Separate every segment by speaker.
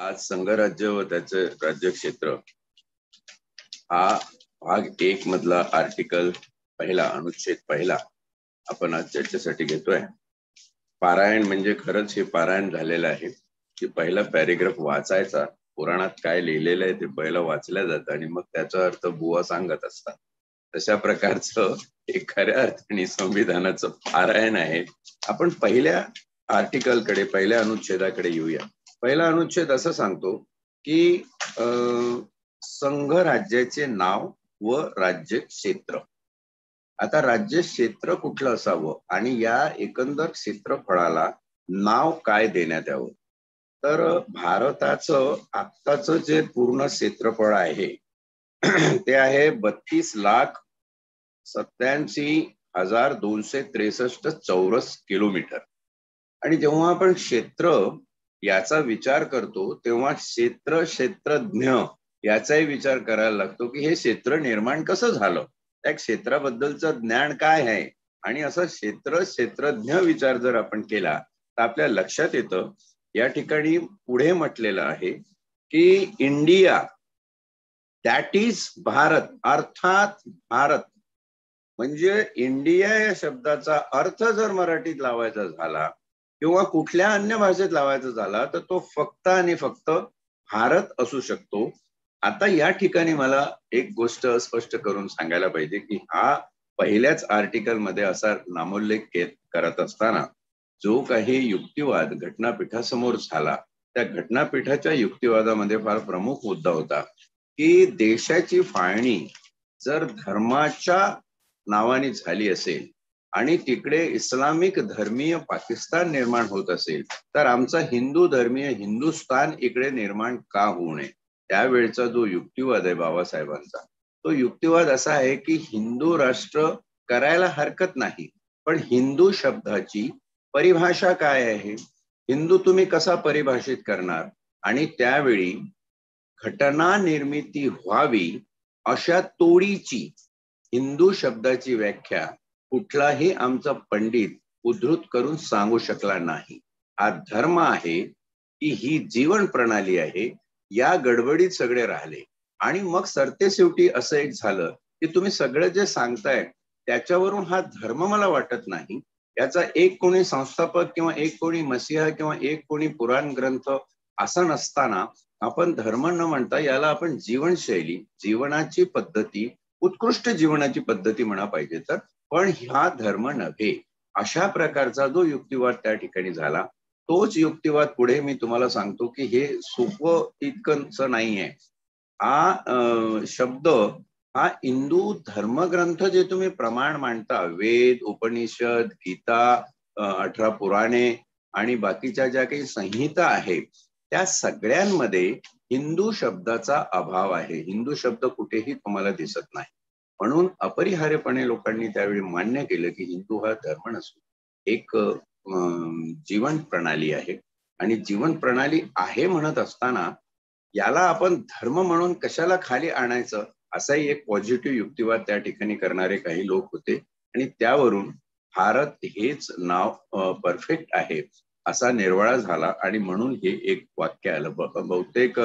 Speaker 1: आज संघराज्य व त्याचे राज्यक्षेत्र हा भाग 1 मधला आर्टिकल पहिला अनुच्छेद पहिला आपण आज चर्चेसाठी घेतोय। पारायण म्हणजे खरंच हे पारायण झालेलं आहे की पहिला पॅरेग्राफ वाचायचा, पुराणात काय लिहिलेलं आहे ते पहिलं वाचलं जातं आणि मग त्याचा अर्थ बुवा सांगत असतात। तशा प्रकारचं हे खऱ्या अर्थाने संविधानाचं पारायण आहे। आपण पहिल्या आर्टिकलकडे, पहिल्या अनुच्छेदाकडे येऊया। पहिला अनुच्छेद असं सांगतो की संघ राज्याचे नाव व राज्य क्षेत्र। आता राज्य क्षेत्र कुठलं असावं आणि या एकंदर क्षेत्रफळाला नाव काय देण्यात यावं। तर भारताचं आत्ताचं जे पूर्ण क्षेत्रफळ आहे ते आहे 32,87,263 चौरस किलोमीटर। आणि जेव्हा आपण क्षेत्र याचा विचार करतो तेव्हा क्षेत्रज्ञ याचाही विचार करायला लागतो की हे क्षेत्र निर्माण कसं झालं, त्या क्षेत्राबद्दलचं ज्ञान काय आहे। आणि असं क्षेत्रज्ञ विचार जर आपण केला तर आपल्या लक्षात येतं, या ठिकाणी पुढे म्हटलेलं आहे की इंडिया दॅट इज भारत, अर्थात भारत। म्हणजे इंडिया या शब्दाचा अर्थ जर मराठीत लावायचा झाला किंवा कुठल्या अन्य भाषेत लावायचा झाला तर तो फक्त आणि फक्त भारत असू शकतो। आता या ठिकाणी मला एक गोष्ट स्पष्ट करून सांगायला पाहिजे की हा पहिल्याच आर्टिकल मध्ये असा नामोल्लेख करत असताना जो काही युक्तिवाद घटनापीठासमोर झाला, त्या घटनापीठाच्या युक्तिवादामध्ये फार प्रमुख मुद्दा होता की देशाची फाळणी जर धर्माच्या नावाने झाली असेल आणि तिकडे इस्लामिक धर्मीय पाकिस्तान निर्माण होत असेल तर आमचा हिंदू धर्मीय हिंदुस्थान इकडे निर्माण का होऊ नये। त्यावेळचा जो युक्तिवाद आहे बाबासाहेबांचा, तो युक्तिवाद असा आहे की हिंदू राष्ट्र करायला हरकत नाही, पण हिंदू शब्दाची परिभाषा काय आहे, हिंदू तुम्ही कसा परिभाषित करणार। आणि त्यावेळी घटना निर्मिती व्हावी अशा तोडीची हिंदू शब्दाची व्याख्या कुठलाही आमचा पंडित उद्धृत करून सांगू शकला नाही। हा धर्म आहे की ही जीवन प्रणाली आहे, या गडबडीत सगळे राहिले। आणि मग सरतेशेवटी असं एक झालं की तुम्ही सगळं जे सांगताय त्याच्यावरून हा धर्म मला वाटत नाही, याचा एक कोणी संस्थापक किंवा एक कोणी मसीहा किंवा एक कोणी पुराण ग्रंथ असं नसताना आपण धर्म न म्हणता याला आपण जीवनशैली, जीवनाची पद्धती, उत्कृष्ट जीवनाची पद्धती म्हणा पाहिजे तर, पण हा धर्म नव्हे। अशा प्रकारचा जो युक्तिवाद त्या ठिकाणी झाला, तोच युक्तिवाद पुढे मी तुम्हाला सांगतो की हे सोपं इतकंच नाहीये। हा शब्द हा हिंदू धर्मग्रंथ जे तुम्ही प्रमाण मांडता, वेद, उपनिषद, गीता, 18 पुराणे आणि बाकीच्या ज्या काही संहिता आहेत त्या सगळ्यांमध्ये हिंदू शब्दाचा अभाव आहे। हिंदू शब्द कुठेही तुम्हाला दिसत नाही। म्हणून अपरिहार्यपणे लोकांनी त्यावेळी मान्य केलं की हिंदू हा धर्म नसून एक जीवन प्रणाली आहे। आणि जीवन प्रणाली आहे म्हणत असताना याला आपण धर्म म्हणून कशाला खाली आणायचं, असाही एक पॉझिटिव्ह युक्तिवाद त्या ठिकाणी करणारे काही लोक होते। आणि त्यावरून भारत हेच नाव परफेक्ट आहे असा निर्वाळा झाला आणि म्हणून हे एक वाक्य आलं। बहुतेक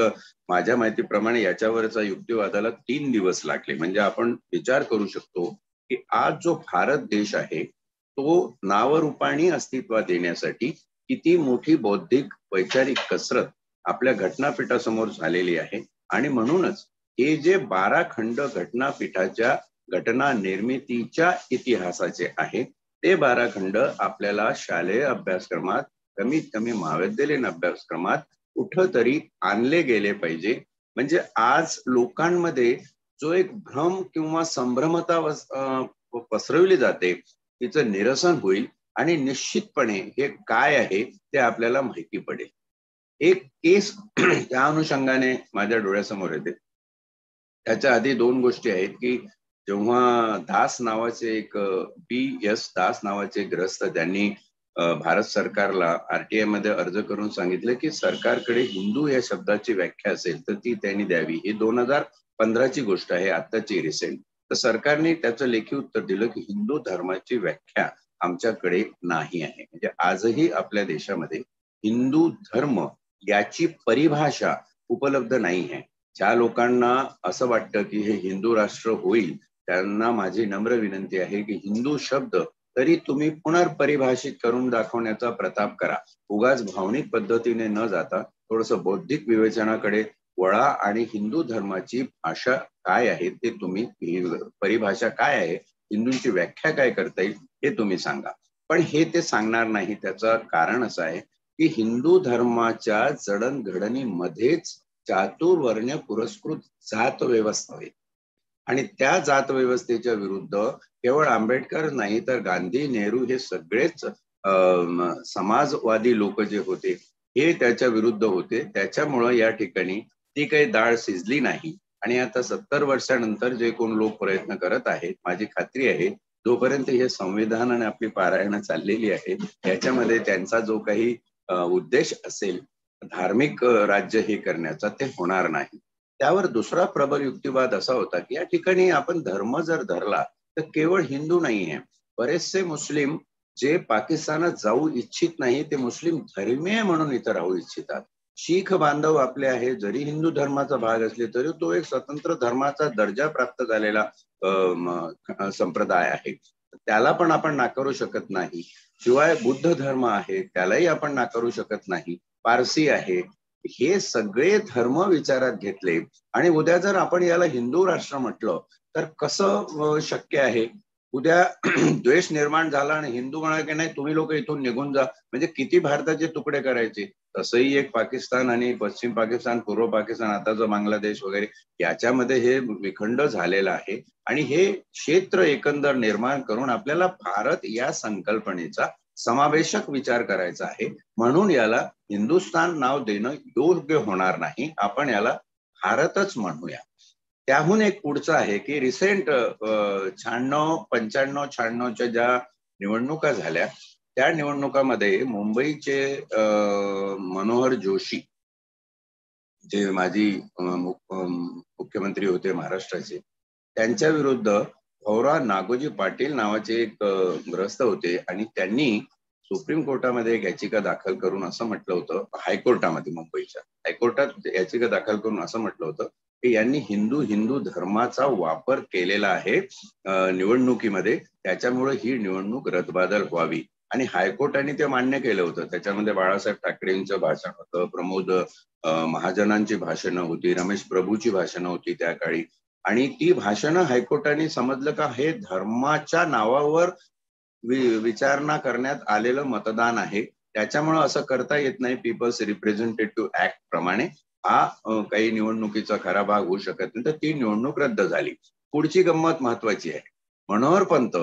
Speaker 1: माझ्या माहितीप्रमाणे याच्यावरचा युक्तिवादाला 3 दिवस लागले। म्हणजे आपण विचार करू शकतो की आज जो भारत देश आहे तो नावरूपाने अस्तित्वात येण्यासाठी किती मोठी बौद्धिक वैचारिक कसरत आपल्या घटनापीठासमोर झालेली आहे। आणि म्हणूनच हे जे 12 खंड घटनापीठाच्या घटना निर्मितीच्या इतिहासाचे आहे ते 12 खंड आपल्याला शालेय अभ्यासक्रमात, कमीत कमी महाविद्यालयीन अभ्यासक्रमात कुठंतरी आणले गेले पाहिजे। म्हणजे आज लोकांमध्ये जो एक भ्रम किंवा संभ्रमता पसरवली जाते तिचं निरसन होईल आणि निश्चितपणे हे काय आहे ते आपल्याला माहिती पडेल। एक केस त्या अनुषंगाने माझ्या डोळ्यासमोर येते। त्याच्या आधी 2 गोष्टी आहेत की जेव्हा दास नावाचे एक B.S. दास नावाचे ग्रस्त त्यांनी भारत सरकारला RTI मध्ये अर्ज करून सांगितलं की सरकारकडे हिंदू या शब्दाची व्याख्या असेल तर ती त्यांनी द्यावी। ही 2015 ची गोष्ट आहे, आत्ताची रिसेंट। तर सरकारने त्याचं लेखी उत्तर दिलं की हिंदू धर्माची व्याख्या आमच्याकडे नाही आहे। म्हणजे आजही आपल्या देशामध्ये हिंदू धर्म याची परिभाषा उपलब्ध नाही आहे. ज्या लोकांना असं वाटतं की हे हिंदू राष्ट्र होईल, त्यांना माझी नम्र विनंती आहे की हिंदू शब्द तरी तुम्ही पुनर्परिभाषित करून दाखवण्याचा प्रताप करा. उगाच भावनिक पद्धतीने न जाता थोडंसं बौद्धिक विवेचनाकडे वळा आणि हिंदू धर्माची भाषा काय आहे ते तुम्ही, परिभाषा काय आहे, हिंदूंची व्याख्या काय करता येईल हे तुम्ही सांगा. पण हे ते सांगणार नाही. त्याचं कारण असं आहे की हिंदू धर्माच्या जडणघडणीमध्येच चातुर्वर्ण्य पुरस्कृत जात व्यवस्था आहे आणि त्या जात व्यवस्थेच्या विरुद्ध केवळ आंबेडकर नाही तर गांधी, नेहरू हे सगळेच समाजवादी लोक जे होते हे त्याच्या विरुद्ध होते. त्याच्यामुळं या ठिकाणी ती काही डाळ शिजली नाही. आणि आता 70 वर्षानंतर जे कोण लोक प्रयत्न करत आहेत, माझी खात्री आहे जोपर्यंत हे संविधान आणि आपली पारायणं चाललेली आहेत याच्यामध्ये त्यांचा जो काही उद्देश असेल धार्मिक राज्य हे करण्याचा, ते होणार नाही. त्यावर दुसरा प्रबल युक्तिवाद असा होता की या ठिकाणी आपण धर्म जर धरला तर केवळ हिंदू नाही आहे, बरेचसे मुस्लिम जे पाकिस्तानात जाऊ इच्छित नाही ते मुस्लिम धर्मीय म्हणून इथं राहू इच्छितात. शीख बांधव आपले आहे, जरी हिंदू धर्माचा भाग असले तरी तो एक स्वतंत्र धर्माचा दर्जा प्राप्त झालेला संप्रदाय आहे, त्याला पण आपण नाकारू शकत नाही. शिवाय बुद्ध धर्म आहे त्यालाही आपण नाकारू शकत नाही. पारसी आहे, हे सगळे धर्म विचारात घेतले आणि उद्या जर आपण याला हिंदू राष्ट्र म्हटलं तर कसं शक्य आहे? उद्या द्वेष निर्माण झाला आणि हिंदू म्हणाले की नाही तुम्ही लोक इथून निघून जा, म्हणजे किती भारताचे तुकडे करायचे? तसंही एक पाकिस्तान आणि पश्चिम पाकिस्तान, पूर्व पाकिस्तान, आता जो बांगलादेश वगैरे याच्यामध्ये हे विखंड झालेलं आहे. आणि हे क्षेत्र एकंदर निर्माण करून आपल्याला भारत या संकल्पनेचा समावेशक विचार करायचा आहे. म्हणून याला हिंदुस्थान नाव देणं योग्य होणार नाही, आपण याला भारतच म्हणूया. त्याहून एक पुढचं आहे की रिसेंट 95-96च्या ज्या निवडणुका झाल्या त्या निवडणुकामध्ये मुंबईचे मनोहर जोशी जे माजी मुख्यमंत्री होते महाराष्ट्राचे, त्यांच्या विरुद्ध भौरा नागोजी पाटील नावाचे एक ग्रस्त होते आणि त्यांनी सुप्रीम कोर्टामध्ये एक याचिका दाखल करून असं म्हटलं होतं, हायकोर्टामध्ये मुंबईच्या हायकोर्टात याचिका दाखल करून असं म्हटलं होतं की यांनी हिंदू धर्माचा वापर केलेला आहे निवडणुकीमध्ये, त्याच्यामुळे ही निवडणूक रद्दबातल व्हावी. आणि हायकोर्टाने ते मान्य केलं होतं. त्याच्यामध्ये बाळासाहेब ठाकरेंचं भाषण होतं, प्रमोद महाजनांची भाषणं होती, रमेश प्रभूची भाषणं होती त्या काळी. आणि ती भाषणं हायकोर्टाने समजलं का हे धर्माच्या नावावर विचारणा करण्यात आलेलं मतदान आहे, त्याच्यामुळे असं करता येत नाही. पीपल्स रिप्रेझेंटेटिव्ह ऍक्ट प्रमाणे हा काही निवडणुकीचा खरा भाग होऊ शकत नाही, तर ती निवडणूक रद्द झाली. पुढची गंमत महत्वाची आहे. मनोहर पंत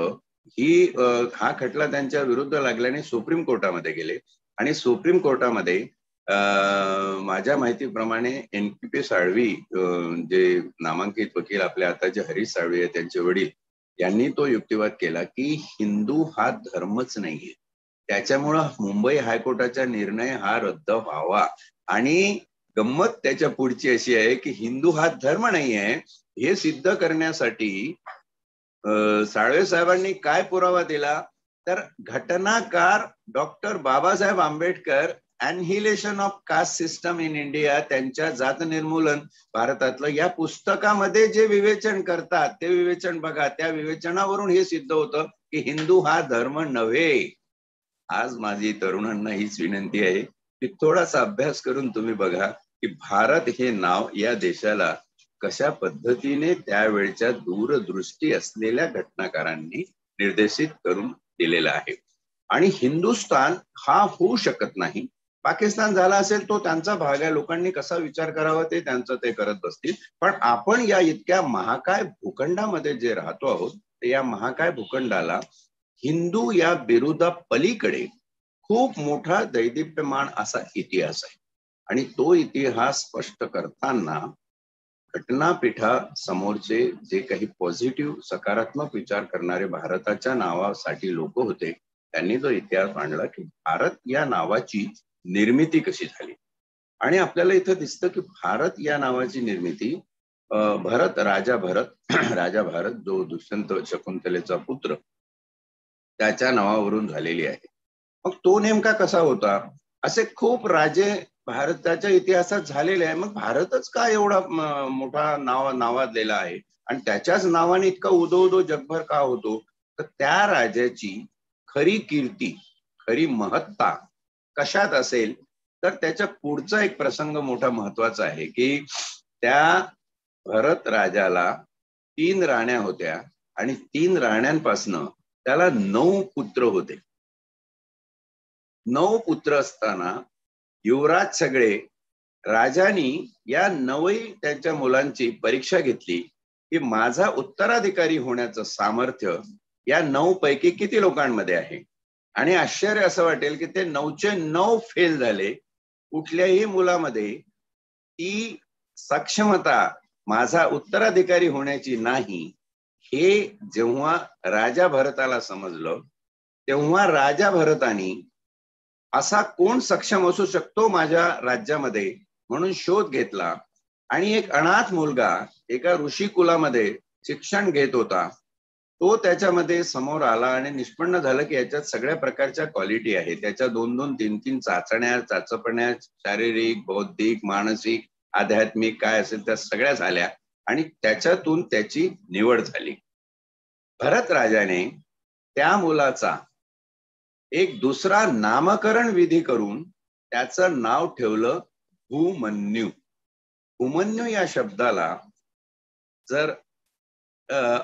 Speaker 1: ही हा खटला त्यांच्या विरुद्ध लागल्याने सुप्रीम कोर्टामध्ये गेले आणि सुप्रीम कोर्टामध्ये माझ्या माहितीप्रमाणे NPP साळवी जे नामांकित वकील आपल्या आताचे हरीश साळवी आहे त्यांचे वडील, यांनी तो युक्तिवाद केला की हिंदू हा धर्मच नाहीये, त्याच्यामुळं मुंबई हायकोर्टाचा निर्णय हा रद्द व्हावा. आणि गंमत त्याच्या पुढची अशी आहे की हिंदू हा धर्म नाहीये हे सिद्ध करण्यासाठी साळवे साहेबांनी काय पुरावा दिला, तर घटनाकार doctor Babasaheb Ambedkar annihilation of caste system in India, त्यांच्या जात निर्मूलन भारतातलं या पुस्तकामध्ये जे विवेचन करतात ते विवेचन बघा. त्या विवेचनावरून हे सिद्ध होतं की हिंदू हा धर्म नव्हे. आज माझी तरुणांना हीच विनंती आहे की थोडासा अभ्यास करून तुम्ही बघा की भारत हे नाव या देशाला कशा पद्धतीने त्यावेळच्या दूरदृष्टी असलेल्या घटनाकारांनी निर्देशित करून दिलेला आहे. आणि हिंदुस्थान हा होऊ शकत नाही. पाकिस्तान झाला असेल तो त्यांचा भाग आहे, लोकांनी कसा विचार करावा ते त्यांचं ते करत बसतील. पण आपण या इतक्या महाकाय भूखंडामध्ये जे राहतो आहोत, या महाकाय भूखंडाला हिंदू या बिरुदा पलीकडे खूप मोठा दैदिप्यमान असा इतिहास आहे. आणि तो इतिहास स्पष्ट करताना घटनापीठा समोरचे जे काही पॉझिटिव्ह सकारात्मक विचार करणारे भारताच्या नावासाठी लोक होते, त्यांनी जो इतिहास मांडला की भारत या नावाची निर्मिती कशी झाली. आणि आपल्याला इथं दिसतं की भारत या नावाची निर्मिती राजा भारत जो दुष्यंत शकुंतलेचा पुत्र त्याच्या नावावरून झालेली आहे. मग तो नेमका कसा होता? असे खूप राजे भारताच्या इतिहासात झालेलं आहे. मग भारतच का एवढा मोठा नावाजलेला आहे आणि त्याच्याच नावाने इतका उदो जगभर का होतो? तर त्या राजाची खरी कीर्ती, खरी महत्ता कशात असेल? तर त्याच्या पुढचा एक प्रसंग मोठा महत्वाचा आहे की त्या भरत राजाला 3 राण्या होत्या आणि 3 राण्यांपासनं त्याला 9 पुत्र होते. 9 पुत्र असताना युवराज सगळे राजानी या 9ही त्यांच्या मुलांची परीक्षा घेतली की माझा उत्तराधिकारी होण्याचं सामर्थ्य या 9 पैकी किती लोकांमध्ये आहे. आणि आश्चर्य असं वाटेल की ते 9चे 9 फेल झाले. कुठल्याही मुलामध्ये ती सक्षमता माझा उत्तराधिकारी होण्याची नाही हे जेव्हा राजा भरताला समजलं, तेव्हा राजा भरतानी असा कोण सक्षम असू शकतो माझ्या राज्यामध्ये म्हणून शोध घेतला. आणि एक अनाथ मुलगा एका ऋषी कुलामध्ये शिक्षण घेत होता, तो त्याच्यामध्ये समोर आला आणि निष्पन्न झालं की याच्यात सगळ्या प्रकारच्या क्वालिटी आहे. त्याच्या 2-2, 3-3 चाचपण्या शारीरिक, बौद्धिक, मानसिक, आध्यात्मिक काय असेल त्या सगळ्या झाल्या आणि त्याच्यातून त्याची निवड झाली. भरत राजाने त्या मुलाचा एक दुसरा नामकरण विधी करून त्याचं नाव ठेवलं भूमन्यू. भूमन्यू या शब्दाला जर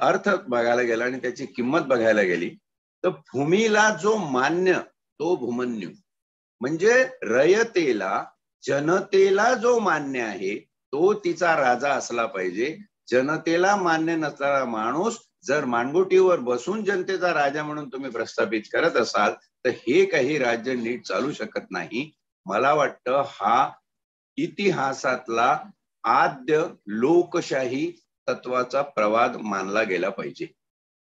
Speaker 1: अर्थ बघायला गेला आणि त्याची किंमत बघायला गेली तर भूमीला जो मान्य तो भूमन्यू, म्हणजे रयतेला, जनतेला जो मान्य आहे तो तिचा राजा असला पाहिजे. जनतेला मान्य नसणारा माणूस जर मानगुटीवर बसून जनतेचा राजा म्हणून तुम्ही प्रस्थापित करत असाल तर हे काही राज्य नीट चालू शकत नाही. मला वाटतं हा इतिहासातला आद्य लोकशाही तत्वाचा प्रवाद मानला गेला पाहिजे.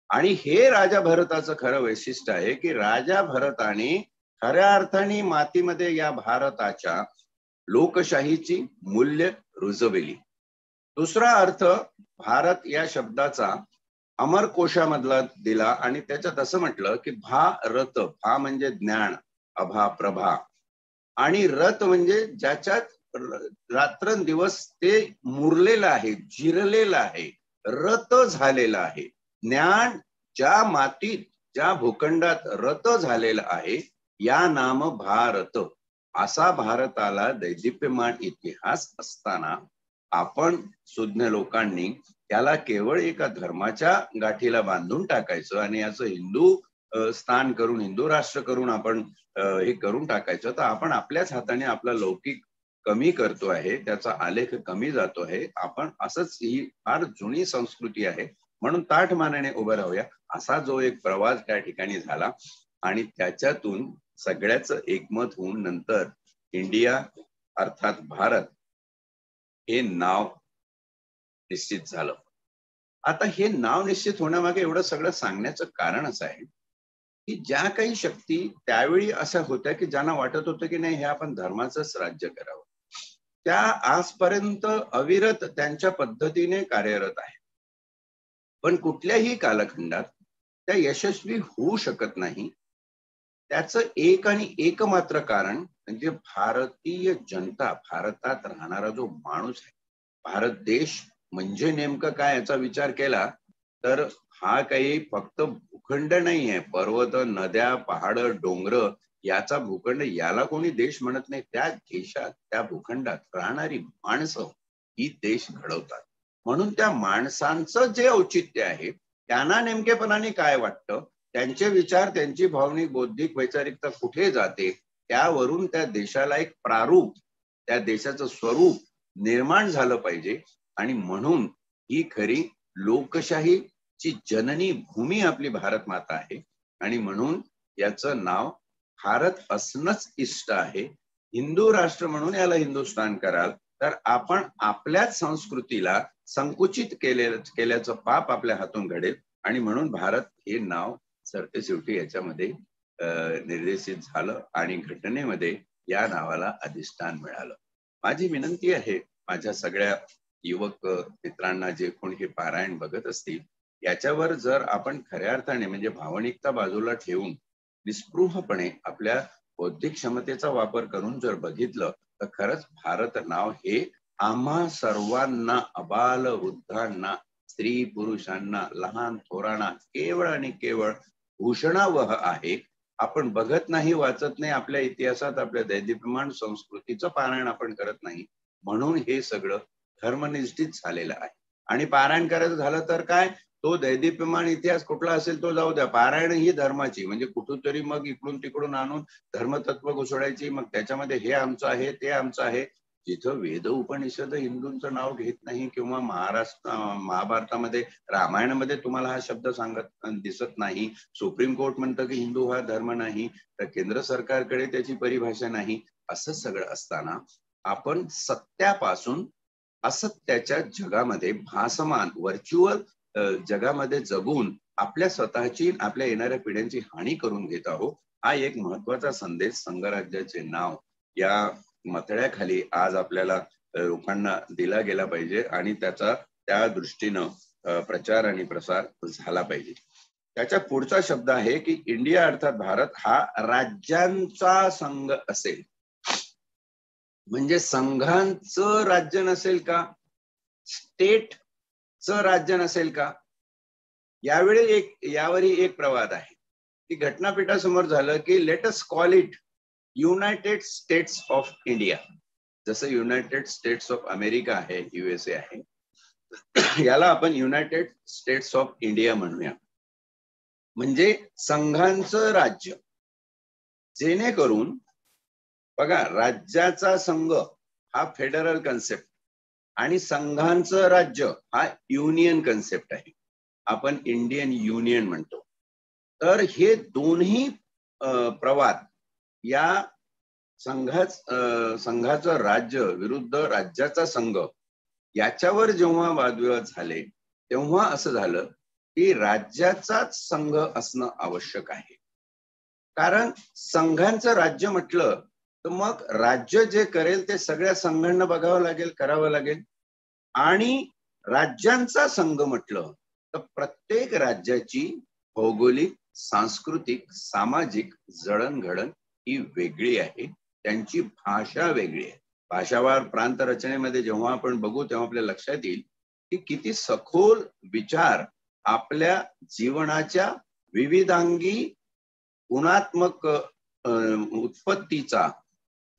Speaker 1: आणि हे राजा भरताचं खरं वैशिष्ट्य आहे की राजा भरताने खऱ्या अर्थाने मातीमध्ये या भारताच्या लोकशाहीची मूल्य रुजवली. दुसरा अर्थ भारत या शब्दाचा अमरकोशामधला दिला आणि त्याच्यात असं म्हटलं की भारत, भा म्हणजे ज्ञान, अभा प्रभा, आणि रत म्हणजे ज्याच्यात रात्रंदिवस ते मुरलेलं आहे, जिरलेलं आहे, रत झालेलं आहे. ज्ञान ज्या मातीत, ज्या भूखंडात रत झालेलं आहे या नाम भारत. असा भारताला दैदिप्यमान इतिहास असताना आपण सुज्ञ लोकांनी त्याला केवळ एका धर्माच्या गाठीला बांधून टाकायचं आणि याचं हिंदू स्थान करून, हिंदू राष्ट्र करून आपण हे करून टाकायचं, तर आपण आपल्याच हाताने आपला लौकिक कमी करतो आहे, त्याचा आलेख कमी जातो आहे. आपण असंच, ही फार जुनी संस्कृती आहे म्हणून ताठ मानाने उभं राहूया असा जो एक प्रवास त्या ठिकाणी झाला आणि त्याच्यातून सगळ्याच एकमत होऊन नंतर इंडिया अर्थात भारत हे नाव निश्चित झालं. आता हे नाव निश्चित होण्यामागे एवढं सगळं सांगण्याचं कारण असं आहे की ज्या काही शक्ती त्यावेळी अशा होत्या की ज्यांना वाटत होतं की नाही हे आपण धर्माचंच राज्य करावं, त्या आजपर्यंत अविरत त्यांच्या पद्धतीने कार्यरत आहे. पण कुठल्याही कालखंडात त्या यशस्वी होऊ शकत नाही. त्याचं एक आणि एकमात्र कारण म्हणजे भारतीय जनता, भारतात राहणारा जो माणूस आहे. भारत देश म्हणजे नेमकं काय याचा विचार केला तर हा काही फक्त भूखंड नाही आहे, पर्वत, नद्या, पहाड, डोंगर याचा भूखंड, याला कोणी देश म्हणत नाही. त्या देशात, त्या भूखंडात राहणारी माणसं ही देश घडवतात. म्हणून त्या माणसांचं जे औचित्य आहे त्यांना नेमकेपणाने काय वाटतं, त्यांचे विचार, त्यांची भावनिक, बौद्धिक वैचारिकता कुठे जाते, त्यावरून त्या देशाला एक प्रारूप, त्या देशाचं स्वरूप निर्माण झालं पाहिजे. आणि म्हणून ही खरी लोकशाहीची जननी भूमी आपली भारत माता आहे आणि म्हणून याचं नाव भारत असणंच इष्ट आहे. हिंदू राष्ट्र म्हणून याला हिंदुस्थान कराल तर आपण आपल्याच संस्कृतीला संकुचित केल्याचं पाप आपल्या हातून घडेल आणि म्हणून भारत हे नाव सरतेशेवटी याच्यामध्ये निर्देशित झालं आणि घटनेमध्ये या नावाला अधिष्ठान मिळालं. माझी विनंती आहे माझ्या सगळ्या युवक मित्रांना, जे कोण हे पारायण बघत असतील, याच्यावर जर आपण खऱ्या अर्थाने म्हणजे भावनिकता बाजूला ठेवून निस्पृहपणे आपल्या बौद्धिक क्षमतेचा वापर करून जर बघितलं तर खरंच भारत नाव हे आम्हा सर्वांना, अबाल वृद्धांना, स्त्री पुरुषांना, लहान थोरांना केवळ आणि केवळ भूषणावह आहे. आपण बघत नाही, वाचत नाही, आपल्या इतिहासात आपल्या दैदिप्यमान संस्कृतीचं पारायण आपण करत नाही, म्हणून हे सगळं धर्मनिष्ठित झालेलं आहे. आणि पारायण करायचं झालं तर काय, तो दैदिप्यमान इतिहास कुठला असेल तो जाऊ द्या, पारायण ही धर्माची, म्हणजे कुठूनतरी मग इकडून तिकडून आणून धर्मतत्व घुसडायची, मग त्याच्यामध्ये हे आमचं आहे ते आमचं आहे. जिथं वेद उपनिषद हिंदूंचं नाव घेत नाही, किंवा महाभारतामध्ये रामायणामध्ये तुम्हाला हा शब्द सांगत दिसत नाही, सुप्रीम कोर्ट म्हणतं की हिंदू हा धर्म नाही, तर केंद्र सरकारकडे त्याची परिभाषा नाही, असं सगळं असताना आपण सत्यापासून असत्याच्या जगामध्ये भासमान व्हर्च्युअल जगामध्ये जगून आपल्या स्वतःची, आपल्या येणाऱ्या पिढ्यांची हानी करून घेत आहोत. हा एक महत्वाचा संदेश संघराज्याचे नाव या मथळ्याखाली आज आपल्याला लोकांना दिला गेला पाहिजे, आणि त्याचा त्या दृष्टीनं प्रचार आणि प्रसार झाला पाहिजे. त्याच्या पुढचा शब्द आहे की इंडिया अर्थात भारत हा राज्यांचा संघ असेल. म्हणजे संघांचं राज्य नसेल का, स्टेटचं राज्य नसेल का. यावरही एक प्रवाद आहे की घटनापीठासमोर झालं की let us call it United states of India. जसं युनायटेड स्टेट्स ऑफ अमेरिका आहे, USA आहे, याला आपण युनायटेड स्टेट्स ऑफ इंडिया म्हणूया. म्हणजे संघांचं राज्य, जेणेकरून बघा राज्याचा संघ हा फेडरल कन्सेप्ट आणि संघांचं राज्य हा युनियन कन्सेप्ट आहे, आपण इंडियन युनियन म्हणतो. तर हे दोन्ही प्रवाद या संघाचं राज्य विरुद्ध राज्याचा संघ याच्यावर जेव्हा वादविवाद झाले, तेव्हा असं झालं की राज्याचाच संघ असणं आवश्यक आहे. कारण संघांचं राज्य म्हटलं तर मग राज्य जे करेल ते सगळ्या संघांना बघावं लागेल, करावं लागेल. आणि राज्यांचा संघ म्हटलं तर प्रत्येक राज्याची भौगोलिक, सांस्कृतिक, सामाजिक जडणघडण ही वेगळी आहे, त्यांची भाषा वेगळी आहे. भाषावार प्रांत रचनेमध्ये जेव्हा आपण बघू तेव्हा आपल्या लक्षात येईल की किती सखोल विचार आपल्या जीवनाच्या विविधांगी गुणात्मक उत्पत्तीचा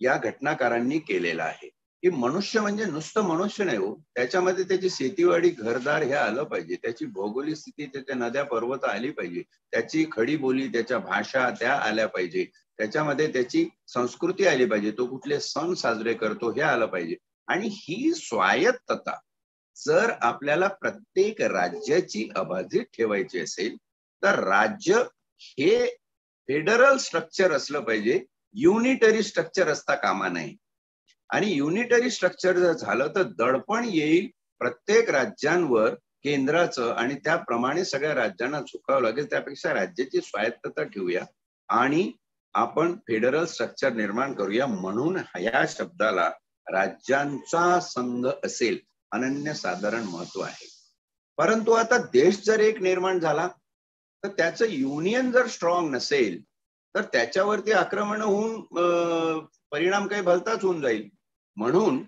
Speaker 1: या घटनाकारांनी केलेला आहे. की मनुष्य म्हणजे नुसतं मनुष्य नाही हो, त्याच्यामध्ये त्याची शेतीवाडी, घरदार हे आलं पाहिजे, त्याची भौगोलिक स्थिती, त्याच्या नद्या पर्वत आली पाहिजे, त्याची खडी बोली, त्याच्या भाषा त्या आल्या पाहिजे, त्याच्यामध्ये त्याची संस्कृती आली पाहिजे, तो कुठले सण साजरे करतो हे आलं पाहिजे. आणि ही स्वायत्तता जर आपल्याला प्रत्येक राज्याची अबाधित ठेवायची असेल तर राज्य हे फेडरल स्ट्रक्चर असलं पाहिजे, युनिटरी स्ट्रक्चर असता कामा नये. आणि युनिटरी स्ट्रक्चर जर झालं तर दडपण येईल प्रत्येक राज्यांवर केंद्राचं, आणि त्याप्रमाणे सगळ्या राज्यांना झुकावं लागेल. त्यापेक्षा राज्याची स्वायत्तता ठेवूया आणि आपण फेडरल स्ट्रक्चर निर्माण करूया. म्हणून या शब्दाला राज्यांचा संघ असेल अनन्यसाधारण महत्व आहे. परंतु आता देश जर एक निर्माण झाला तर त्याचं युनियन जर स्ट्रॉंग नसेल तर त्याच्यावरती आक्रमण होऊन परिणाम काही भलताच होऊन जाईल. म्हणून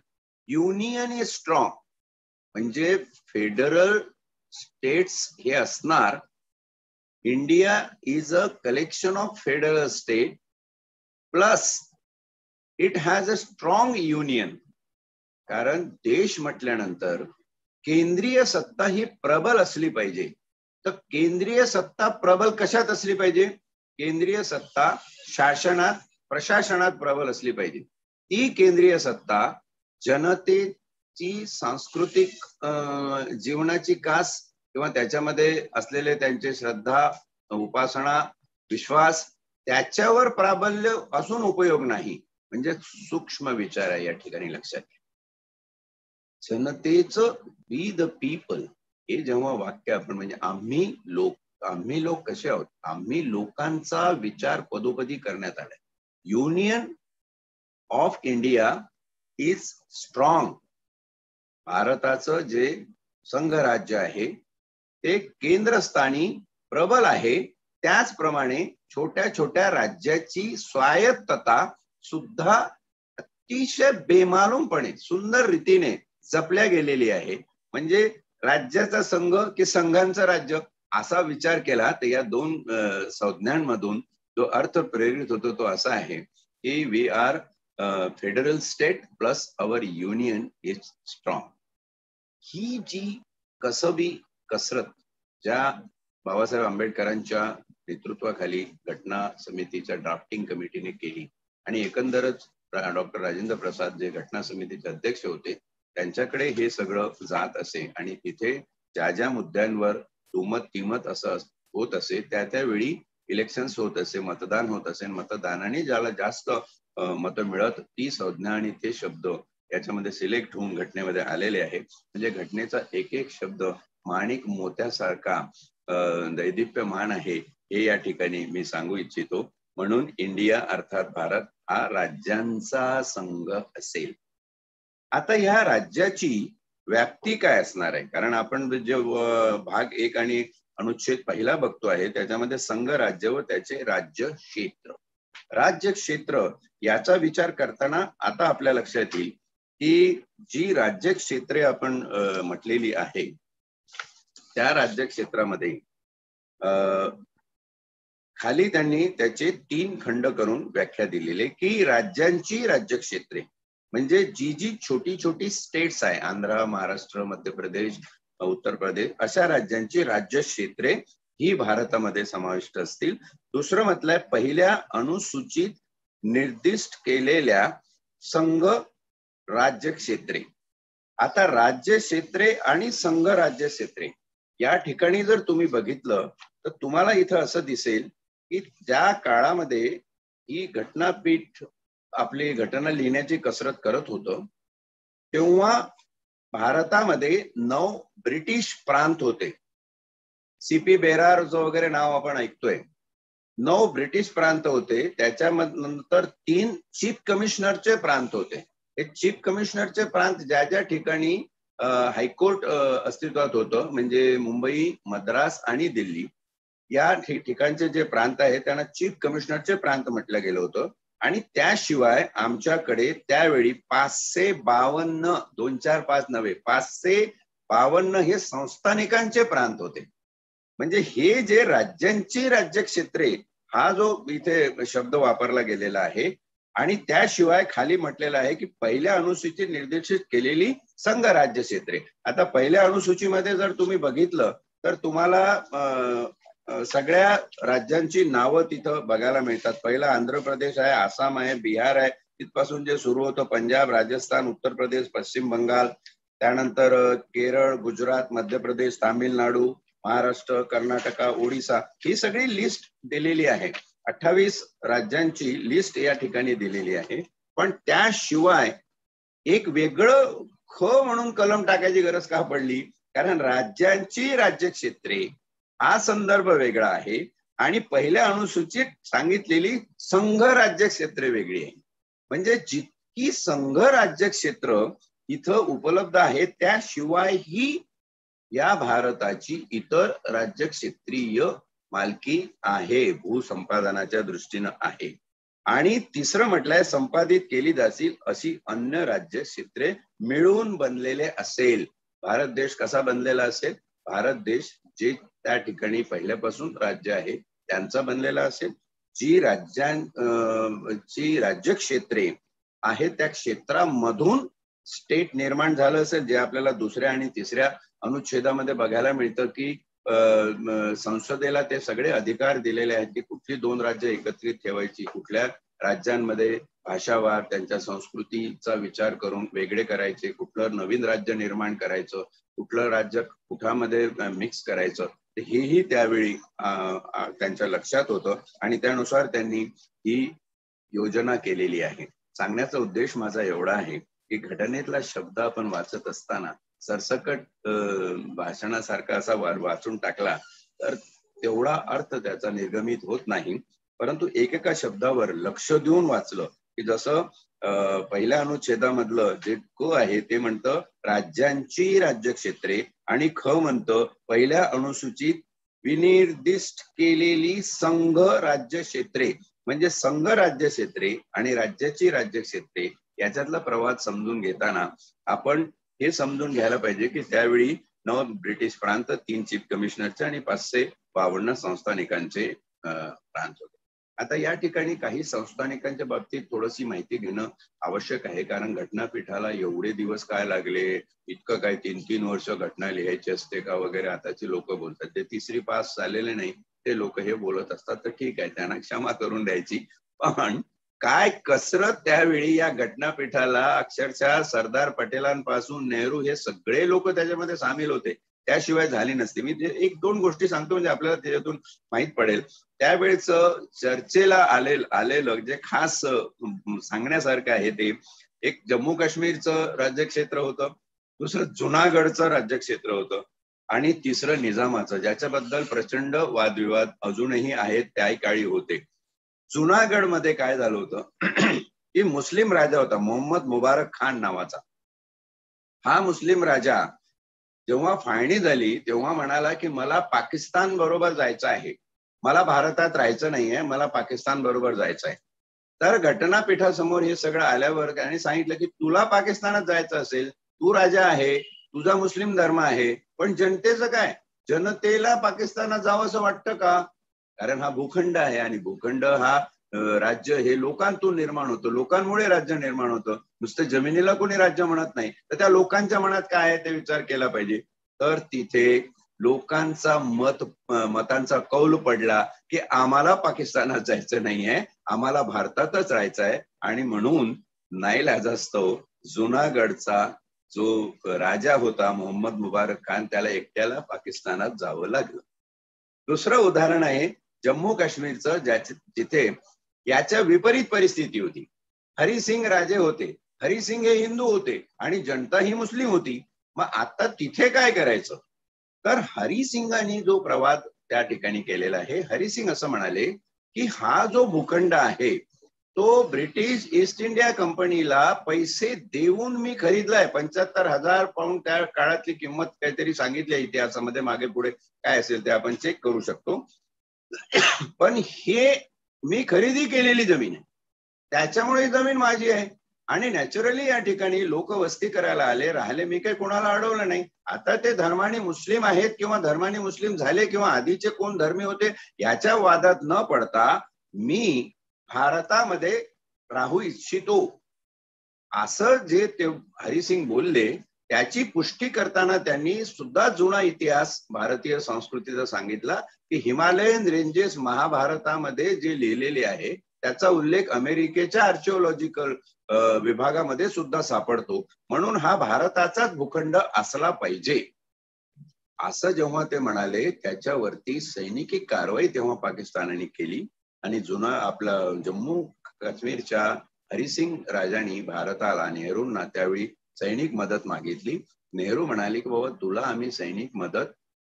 Speaker 1: युनियन इज स्ट्रॉंग, म्हणजे फेडरल स्टेट्स हे असणार. India is a collection of federal state plus it has a strong union. कारण देश म्हटल्यानंतर केंद्रीय सत्ता ही प्रबल असली पाहिजे. तर केंद्रीय सत्ता प्रबल कशात असली पाहिजे? केंद्रीय सत्ता शासनात, प्रशासनात प्रबल असली पाहिजे. ती केंद्रीय सत्ता जनतेची सांस्कृतिक जीवनाची कास किंवा त्याच्यामध्ये असलेले त्यांचे श्रद्धा, उपासना, विश्वास त्याच्यावर प्राबल्य असून उपयोग नाही. म्हणजे सूक्ष्म विचार आहे या ठिकाणी लक्षात घ्या. जनतेचं वी द पीपल हे जेव्हा वाक्य आपण, म्हणजे आम्ही लोक कसे आहोत, आम्ही लोकांचा विचार पदोपदी करण्यात आलाय. Union of India is strong. भारताचं जे संघराज्य आहे ते केंद्रस्थानी प्रबल आहे. त्याचप्रमाणे छोट्या छोट्या राज्याची स्वायत्तता सुद्धा अतिशय बेमालूमपणे सुंदर रीतीने जपल्या गेलेली आहे. म्हणजे राज्याचा संघ की संघांचं राज्य असा विचार केला तर या दोन संज्ञांमधून जो अर्थ प्रेरित होतो तो असा आहे की we are federal state plus our union is strong. ही जी कसबी कसरत ज्या बाबासाहेब आंबेडकरांच्या नेतृत्वाखाली घटना समितीच्या ड्राफ्टिंग कमिटीने केली आणि एकंदरच डॉक्टर राजेंद्र प्रसाद जे घटना समितीचे अध्यक्ष होते त्यांच्याकडे हे सगळं जात असे आणि तिथे ज्या ज्या मुद्द्यांवर दुमत तिमत असं होत असे त्या त्यावेळी इलेक्शन्स होत असे, मतदान होत असे, मतदानाने ज्याला जास्त मतं मिळत ती संज्ञा आणि ते शब्द याच्यामध्ये सिलेक्ट होऊन घटनेमध्ये आलेले आहे. म्हणजे घटनेचा एक एक शब्द माणिक मोत्यासारखा दैदिप्यमान आहे हे या ठिकाणी मी सांगू इच्छितो. म्हणून इंडिया अर्थात भारत हा राज्यांचा संघ असेल. आता ह्या राज्याची व्याप्ती काय असणार आहे, कारण आपण जे भाग 1 आणि अनुच्छेद पहिला बघतो आहे त्याच्यामध्ये संघ राज्य व त्याचे राज्य क्षेत्र. राज्य क्षेत्र याचा विचार करताना आता आपल्या लक्षात येईल की जी राज्य क्षेत्रे आपण म्हटलेली आहे त्या राज्य क्षेत्रामध्ये खाली त्यांनी त्याचे 3 खंड करून व्याख्या दिलेली की राज्यांची राज्यक्षेत्रे म्हणजे जी जी छोटी छोटी स्टेट्स आहे, आंध्र, महाराष्ट्र, मध्य प्रदेश, उत्तर प्रदेश, अशा राज्यांची राज्यक्षेत्रे ही भारतामध्ये समाविष्ट असतील. दुसरं म्हटलंय पहिल्या अनुसूचित निर्दिष्ट केलेल्या संघ राज्यक्षेत्रे. आता राज्यक्षेत्रे आणि संघ राज्यक्षेत्रे या ठिकाणी जर तुम्ही बघितलं तर तुम्हाला इथं असं दिसेल की ज्या काळामध्ये ही घटनापीठ आपली घटना लिहिण्याची कसरत करत होतं तेव्हा भारतामध्ये 9 ब्रिटिश प्रांत होते. सीपी बेरारचं वगैरे नाव आपण ऐकतोय. 9 ब्रिटिश प्रांत होते. त्याच्यानंतर 3 चीफ कमिशनरचे प्रांत होते. हे चीफ कमिशनरचे प्रांत ज्या ज्या ठिकाणी हायकोर्ट अस्तित्वात होतं म्हणजे मुंबई, मद्रास आणि दिल्ली या ठिकाणचे जे प्रांत आहेत त्यांना चीफ कमिशनरचे प्रांत म्हटलं गेलं होतं. आणि त्याशिवाय आमच्याकडे त्यावेळी 552 245 नव्हे 552 हे संस्थानिकांचे प्रांत होते. म्हणजे हे जे राज्यांची राज्यक्षेत्रे हा जो इथे शब्द वापरला गेलेला आहे आणि त्याशिवाय खाली म्हटलेलं आहे की पहिल्या अनुसूचीत निर्देशित केलेली संघ राज्यक्षेत्रे. आता पहिल्या अनुसूचीमध्ये जर तुम्ही बघितलं तर तुम्हाला सगळ्या राज्यांची नावं तिथं बघायला मिळतात. पहिला आंध्र प्रदेश आहे, आसाम आहे, बिहार आहे, तिथपासून जे सुरू होतं पंजाब, राजस्थान, उत्तर प्रदेश, पश्चिम बंगाल, त्यानंतर केरळ, गुजरात, मध्य प्रदेश, तामिळनाडू, महाराष्ट्र, कर्नाटका, ओडिसा ही सगळी लिस्ट दिलेली आहे. 28 राज्यांची लिस्ट या ठिकाणी दिलेली आहे. पण त्याशिवाय एक वेगळं ख म्हणून कलम टाकायची गरज का पडली, कारण राज्यांची राज्यक्षेत्रे हा संदर्भ वेगळा आहे आणि पहिल्या अनुसूचीत सांगितलेली संघ राज्यक्षेत्रे वेगळी आहे. म्हणजे जितकी संघ राज्यक्षेत्र इथं उपलब्ध आहे त्याशिवायही या भारताची इतर राज्यक्षेत्रीय मालकी आहे, भूसंपादनाच्या दृष्टीनं आहे. आणि तिसरं म्हटलंय संपादित केली जातील अशी अन्य राज्यक्षेत्रे मिळून बनलेले असेल. भारत देश कसा बनलेला असेल, भारत देश जे त्या ठिकाणी पहिल्यापासून राज्य आहे त्यांचा बनलेला असेल. जी राज्यक्षेत्रे आहेत त्या क्षेत्रामधून स्टेट निर्माण झालं असेल, जे आपल्याला दुसऱ्या आणि तिसऱ्या अनुच्छेदामध्ये बघायला मिळतं की संसदेला ते सगळे अधिकार दिलेले आहेत की कुठली 2 राज्य एकत्रित ठेवायची, कुठल्या राज्यांमध्ये भाषावार त्यांच्या संस्कृतीचा विचार करून वेगळे करायचे, कुठलं नवीन राज्य निर्माण करायचं, कुठलं राज्य कुठामध्ये मिक्स करायचं, हेही त्यावेळी त्यांच्या लक्षात होतं आणि त्यानुसार त्यांनी ही योजना केलेली आहे. सांगण्याचा उद्देश माझा एवढा आहे की घटनेतला शब्द आपण वाचत असताना सरसकट भाषणासारखा असा वाचून टाकला तर तेवढा अर्थ त्याचा निर्गमित होत नाही. परंतु एकेका शब्दावर लक्ष देऊन वाचलं की जसं पहिल्या अनुच्छेदामधलं जे क आहे ते म्हणतं राज्यांची राज्यक्षेत्रे आणि ख म्हणतं पहिल्या अनुसूचित विनिर्दिष्ट केलेली संघ राज्यक्षेत्रे. म्हणजे संघ राज्यक्षेत्रे आणि राज्याची राज्यक्षेत्रे याच्यातला प्रवाद समजून घेताना आपण हे समजून घ्यायला पाहिजे की त्यावेळी 9 ब्रिटिश प्रांत, 3 चीफ कमिशनरचे आणि 552 संस्थानिकांचे प्रांत होते. आता या ठिकाणी काही संस्थानिकांच्या बाबतीत थोडीशी माहिती घेणं आवश्यक आहे, कारण घटनापीठाला एवढे दिवस काय लागले, इतकं काय 3-3 वर्ष घटना लिहायची असते का वगैरे आताची लोक बोलतात. ते तिसरी पास झालेले नाही ते लोक हे बोलत असतात, तर ठीक आहे, त्यांना क्षमा करून द्यायची. पण काय कसरत त्यावेळी या घटनापीठाला, अक्षरशः सरदार पटेलांपासून नेहरू हे सगळे लोक त्याच्यामध्ये सामील होते, त्याशिवाय झाली नसते. मी 1-2 गोष्टी सांगतो म्हणजे आपल्याला त्याच्यातून माहित पडेल. त्यावेळेस चर्चेला आलेलं जे खास सांगण्यासारखं आहे ते एक जम्मू काश्मीरचं राज्यक्षेत्र होतं, दुसरं जुनागडचं राज्यक्षेत्र होतं आणि तिसरं निजामाचं, ज्याच्याबद्दल प्रचंड वादविवाद अजूनही आहेत, त्याही काळी होते. जुनागड मध्ये काय झालं होतं की मुस्लिम राजा होता मोहम्मद मुबारक खान नावाचा. हा मुस्लिम राजा जेव्हा फाळणी झाली तेव्हा म्हणाला की मला पाकिस्तान बरोबर जायचं आहे, मला भारतात राहायचं नाहीये, मला पाकिस्तान बरोबर जायचं आहे. तर घटनापीठासमोर हे सगळं आल्यावर त्याने सांगितलं की तुला पाकिस्तानात जायचं असेल, तू राजा आहे, तुझा मुस्लिम धर्म आहे, पण जनतेचं काय? जनतेला पाकिस्तानात जावं असं वाटतं का? कारण हा भूखंड आहे आणि भूखंड हा राज्य हे लोकांतून निर्माण होतं, लोकांमुळे राज्य निर्माण होतं. नुसतं जमिनीला कोणी राज्य म्हणत नाही, तर त्या लोकांच्या मनात काय आहे ते विचार केला पाहिजे. तर तिथे लोकांचा मतांचा कौल पडला की आम्हाला पाकिस्तानात जायचं नाहीये, आम्हाला भारतातच राहायचं आहे. आणि म्हणून नाईलाजास्तव जुनागडचा जो राजा होता मोहम्मद मुबारक खान, त्याला एकट्याला पाकिस्तानात जावं लागलं. दुसरं उदाहरण आहे जम्मू काश्मीरचं, जिथे याच्या विपरीत परिस्थिती होती. हरिसिंग राजे होते, हरिसिंग हे हिंदू होते आणि जनता ही मुस्लिम होती. मग आता तिथे काय करायचं? तर हरिसिंगांनी जो प्रवाद त्या ठिकाणी केलेला आहे, हरिसिंग असं म्हणाले की हा जो भूखंड आहे तो ब्रिटिश ईस्ट इंडिया कंपनीला पैसे देऊन मी खरीदलाय. 75,000 पाऊंड त्या काळातली किंमत काहीतरी सांगितली इतिहासामध्ये, मागे पुढे काय असेल ते आपण चेक करू शकतो. पण हे मी खरेदी केलेली जमीन आहे, त्याच्यामुळे जमीन माझी आहे आणि नॅचरली या ठिकाणी लोक वस्ती करायला आले, राहिले. मी काही कोणाला अडवलं नाही. आता ते धर्माने मुस्लिम आहेत किंवा धर्माने मुस्लिम झाले किंवा आधीचे कोण धर्मी होते याच्या वादात न पडता मी भारतामध्ये राहू इच्छितो, असं जे ते हरिसिंग बोलले त्याची पुष्टी करताना त्यांनी सुद्धा जुना इतिहास भारतीय संस्कृतीचा सांगितला की हिमालयन रेंजेस महाभारतामध्ये जे लिहिलेले आहे त्याचा उल्लेख अमेरिकेच्या आर्किओलॉजिकल विभागामध्ये सुद्धा सापडतो. म्हणून हा भारताचाच भूखंड असला पाहिजे असं जेव्हा ते म्हणाले, त्याच्यावरती सैनिकी कारवाई तेव्हा पाकिस्तानाने केली आणि जुना आपला जम्मू काश्मीरच्या हरिसिंग राजांनी भारताला, नेहरूंना त्यावेळी सैनिक मदत मागितली. नेहरू म्हणाले की बाबा तुला आम्ही सैनिक मदत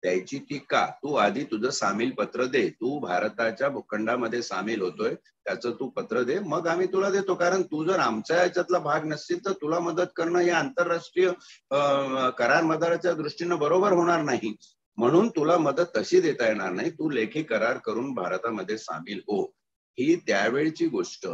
Speaker 1: द्यायची ती का? तू आधी तुझं सामील पत्र दे, तू भारताच्या भूखंडामध्ये सामील होतोय त्याचं तू पत्र दे, मग आम्ही तुला देतो. कारण तू जर आमच्या याच्यातला भाग नसशील तर तुला मदत करणं हे आंतरराष्ट्रीय करार मदाराच्या दृष्टीनं बरोबर होणार नाही, म्हणून तुला मदत तशी देता येणार नाही, तू लेखी करार करून भारतामध्ये सामील हो. ही त्यावेळची गोष्ट.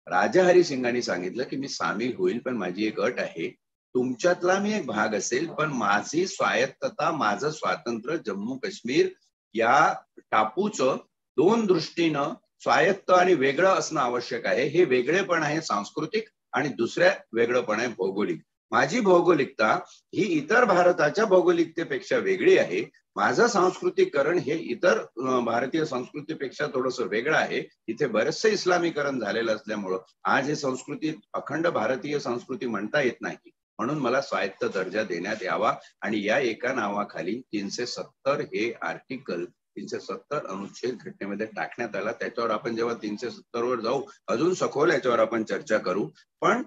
Speaker 1: राजा हरिसिंगांनी सांगितलं की मी सामील होईल, पण माझी एक अट आहे, तुमच्यातला मी एक भाग असेल पण माझी स्वायत्तता, माझं स्वातंत्र्य जम्मू काश्मीर या टापूचं 2 दृष्टीनं स्वायत्त आणि वेगळं असणं आवश्यक आहे. हे वेगळेपण आहे सांस्कृतिक आणि दुसऱ्या वेगळेपण आहे भौगोलिक. माझी भौगोलिकता ही इतर भारताच्या भौगोलिकतेपेक्षा वेगळी आहे, माझं सांस्कृतिकरण हे इतर भारतीय संस्कृतीपेक्षा थोडंसं वेगळं आहे. इथे बरेचसे इस्लामीकरण झालेलं असल्यामुळं आज हे संस्कृती अखंड भारतीय संस्कृती म्हणता येत नाही, म्हणून मला स्वायत्त दर्जा देण्यात यावा. आणि या एका नावाखाली 370 हे आर्टिकल, 370 अनुच्छेद घटनेमध्ये टाकण्यात आला. त्याच्यावर आपण जेव्हा 370 वर जाऊ अजून सखोल याच्यावर आपण चर्चा करू. पण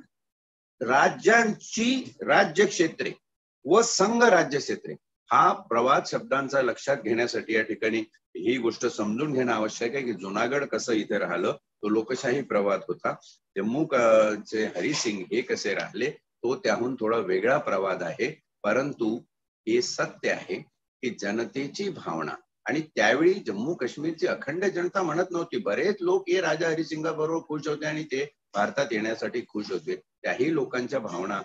Speaker 1: राज्यांची राज्यक्षेत्रे व संघ राज्यक्षेत्रे हा प्रवाद शब्दांचा लक्षात घेण्यासाठी या ठिकाणी ही गोष्ट समजून घेणं आवश्यक आहे की जुनागड कसं इथे राहिलं, तो लोकशाही प्रवाद होता. जम्मू चे हरिसिंग हे कसे राहिले तो त्याहून थोडा वेगळा प्रवाद आहे. परंतु हे सत्य आहे की जनतेची भावना, आणि त्यावेळी जम्मू काश्मीरची अखंड जनता म्हणत नव्हती, बरेच लोक हे राजा हरिसिंगा बरोबर खुश होते आणि ते भारतात येण्यासाठी खुश होते. त्याही लोकांच्या भावना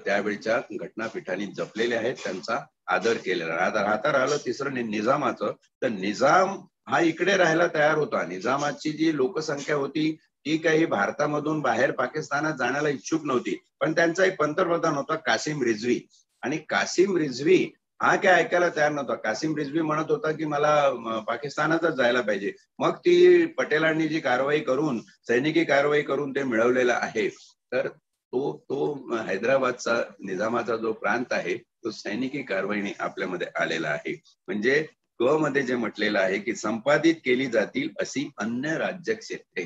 Speaker 1: त्यावेळच्या घटनापीठांनी जपलेल्या आहेत, त्यांचा आदर केलेला. आता राहिलं तिसरं निजामाचं, तर निजाम हा इकडे राहायला तयार होता. निजामाची जी लोकसंख्या होती ती काही भारतामधून बाहेर पाकिस्तानात जाण्याला इच्छुक नव्हती, पण त्यांचा एक पंतप्रधान होता कासिम रिझवी, आणि कासिम रिझवी हा काय ऐकायला तयार नव्हता. कासिम रिझवी म्हणत होता की मला पाकिस्तानातच जायला पाहिजे. मग ती पटेलांनी जी कारवाई करून, सैनिकी कारवाई करून ते मिळवलेलं आहे. तर तो हैदराबादचा निजामाचा जो प्रांत आहे तो सैनिकी कारवाईने आपल्यामध्ये आलेला आहे. म्हणजे क मध्ये जे म्हटलेलं आहे की संपादित केली जातील अशी अन्य राज्य क्षेत्रे,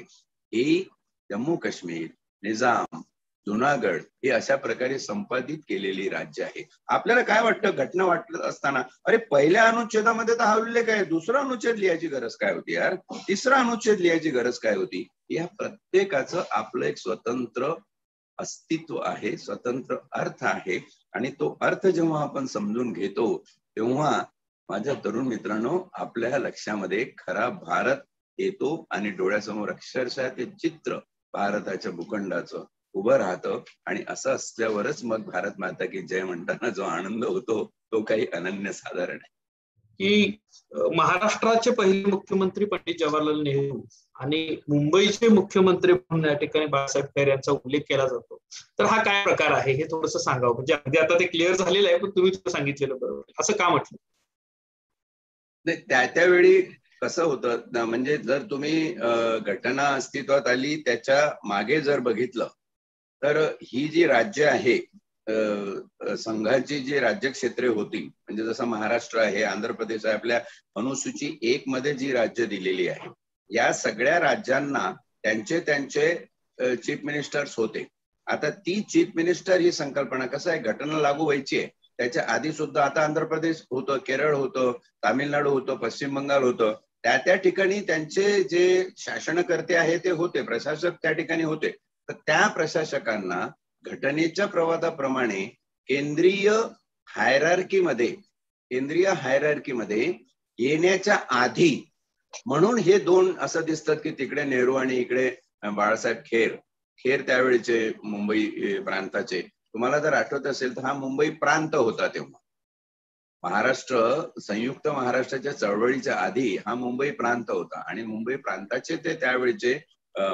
Speaker 1: ही जम्मू काश्मीर, निजाम, जुनागड हे अशा प्रकारे संपादित केलेली राज्य आहे. आपल्याला काय वाटतं घटना वाटत असताना, अरे पहिल्या अनुच्छेदामध्ये तर हा उल्लेख आहे, दुसरा अनुच्छेद लिहायची गरज काय होती यार, तिसरा अनुच्छेद लिहायची गरज काय होती? या प्रत्येकाचं आपलं एक स्वतंत्र अस्तित्व आहे, स्वतंत्र अर्थ आहे, आणि तो अर्थ जेव्हा आपण समजून घेतो तेव्हा माझ्या तरुण मित्रांनो आपल्या लक्षामध्ये खरा भारत येतो आणि डोळ्यासमोर अक्षरशः ते चित्र भारताच्या भूखंडाचं उभं राहतं. आणि असं असल्यावरच मग भारत माता की जय म्हणताना जो आनंद होतो तो काही अनन्यसाधारण आहे.
Speaker 2: की महाराष्ट्राचे पहिले मुख्यमंत्री पंडित जवाहरलाल नेहरू आणि मुंबईचे मुख्यमंत्री म्हणून या ठिकाणी बाळासाहेब ठाकरे यांचा उल्लेख केला जातो. तर हा काय प्रकार आहे हे थोडंसं सांगावं, म्हणजे अगदी आता ते क्लिअर झालेलं आहे, पण तुम्ही सांगितलेलं बरोबर. असं का म्हटलं?
Speaker 1: नाही, त्यावेळी कसं होतं, म्हणजे जर तुम्ही घटना अस्तित्वात आली त्याच्या मागे जर बघितलं तर ही जी राज्य आहे, संघाची जी राज्यक्षेत्रे होती, म्हणजे जसं महाराष्ट्र आहे, आंध्र प्रदेश आहे, आपल्या अनुसूची 1 मध्ये जी राज्य दिलेली आहे, या सगळ्या राज्यांना त्यांचे चीफ मिनिस्टर्स होते. आता ती चीफ मिनिस्टर ही संकल्पना कसं आहे, घटना लागू व्हायची आहे त्याच्या आधी सुद्धा आता आंध्र प्रदेश होतं, केरळ होतं, तामिळनाडू होतं, पश्चिम बंगाल होतं, त्या ठिकाणी त्यांचे जे शासनकर्ते आहे ते होते, प्रशासक त्या ठिकाणी होते. तर त्या प्रशासकांना घटनेच्या प्रवादाप्रमाणे केंद्रीय हायरार्कीमध्ये येण्याच्या आधी, म्हणून हे दोन असं दिसतात की तिकडे नेहरू आणि इकडे बाळासाहेब खेर त्यावेळेचे मुंबई प्रांताचे. तुम्हाला जर आठवत असेल तर हा मुंबई प्रांत होता तेव्हा. महाराष्ट्र, संयुक्त महाराष्ट्राच्या चळवळीच्या आधी हा मुंबई प्रांत होता आणि मुंबई प्रांताचे ते त्यावेळेचे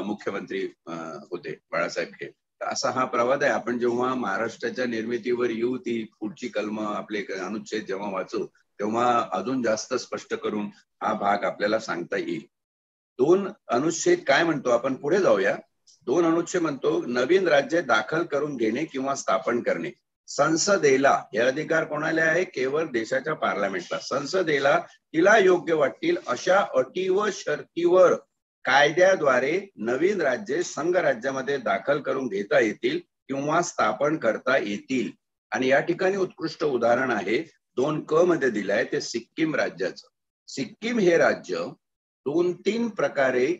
Speaker 1: मुख्यमंत्री होते बाळासाहेब खेर. असा हा प्रवाद आहे. आपण जेव्हा महाराष्ट्राच्या निर्मितीवर येऊ, ती पुढची कलम आपले अनुच्छेद जेव्हा वाचू तेव्हा अजून जास्त स्पष्ट करून हा भाग आपल्याला सांगता येईल. 2 अनुच्छेद काय म्हणतो, आपण पुढे जाऊया. 2 अनुच्छेद म्हणतो, नवीन राज्य दाखल करून घेणे किंवा स्थापन करणे. संसदेला हे अधिकार कोणाला आहे? केवळ देशाच्या पार्लमेंटला. संसदेला तिला योग्य वाटतील अशा अटी व शर्तीवर कायद्याद्वारे नवीन राज्ये संघ राज्यामध्ये दाखल करून घेता येतील किंवा स्थापन करता येतील. आणि या ठिकाणी उत्कृष्ट उदाहरण आहे 2क मध्ये दिलंय, ते सिक्कीम राज्याचं. सिक्कीम हे राज्य 2-3 प्रकारे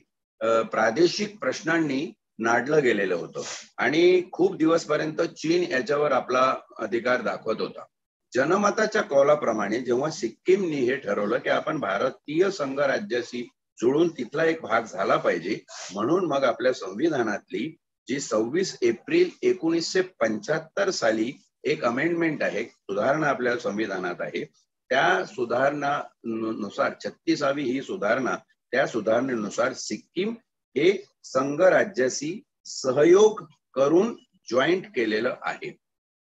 Speaker 1: प्रादेशिक प्रश्नांनी नाडलं गेलेलं होतं आणि खूप दिवसपर्यंत चीन याच्यावर आपला अधिकार दाखवत होता. जनमताच्या कौलाप्रमाणे जेव्हा सिक्कीमनी हे ठरवलं की आपण भारतीय संघ राज्याशी जुळून तिथला एक भाग झाला पाहिजे, म्हणून मग आपल्या संविधानातली जी 26 एप्रिल 1975 साली एक अमेंडमेंट आहे, सुधारणा आपल्या संविधानात आहे, त्या सुधारणानुसार 36वी ही सुधारणा, त्या सुधारणेनुसार सिक्कीम हे संघ राज्याशी सहयोग करून जॉईंट केलेलं आहे.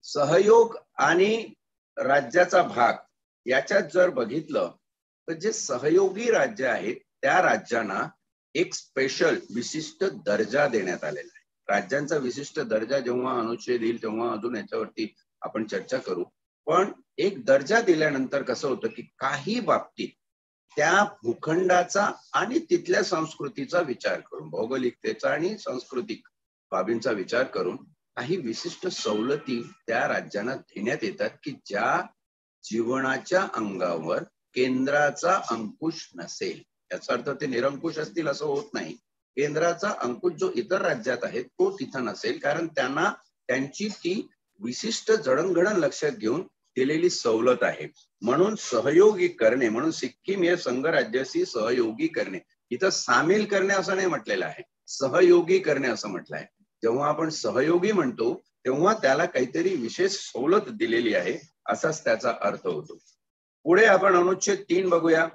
Speaker 1: सहयोग आणि राज्याचा भाग याच्यात जर बघितलं तर जे सहयोगी राज्य आहेत त्या राज्यांना एक स्पेशल विशिष्ट दर्जा देण्यात आलेला आहे. राज्यांचा विशिष्ट दर्जा जेव्हा अनुच्छेद येईल तेव्हा अजून याच्यावरती आपण चर्चा करू. पण एक दर्जा दिल्यानंतर कसं होतं की काही बाबतीत त्या भूखंडाचा आणि तिथल्या संस्कृतीचा विचार करून, भौगोलिकतेचा आणि सांस्कृतिक बाबींचा विचार करून काही विशिष्ट सवलती त्या राज्यांना देण्यात येतात की ज्या जीवनाच्या अंगावर केंद्राचा अंकुश नसेल. याचा अर्थ ते निरंकुश असतील असं होत नाही. केंद्राचा अंकुश जो इतर राज्यात आहे तो तिथं नसेल, कारण त्यांना त्यांची ती विशिष्ट जडणघडण लक्षात घेऊन दिलेली सवलत आहे. म्हणून सहयोगी करणे, म्हणून सिक्कीम हे संघ राज्याशी सहयोगी करणे, इथं सामील करणे असं नाही म्हटलेलं आहे, सहयोगी करणे असं म्हटलं आहे. जेव्हा आपण सहयोगी म्हणतो तेव्हा त्याला काहीतरी विशेष सवलत दिलेली आहे असाच त्याचा अर्थ होतो. पुढे आपण अनुच्छेद 3 बघूया.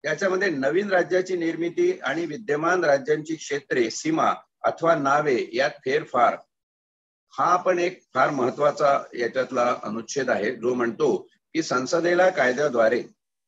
Speaker 1: त्याच्यामध्ये नवीन राज्याची निर्मिती आणि विद्यमान राज्यांची क्षेत्रे, सीमा अथवा नावे यात फेरफार, हा पण एक फार महत्वाचा याच्यातला अनुच्छेद आहे, जो म्हणतो की संसदेला कायद्याद्वारे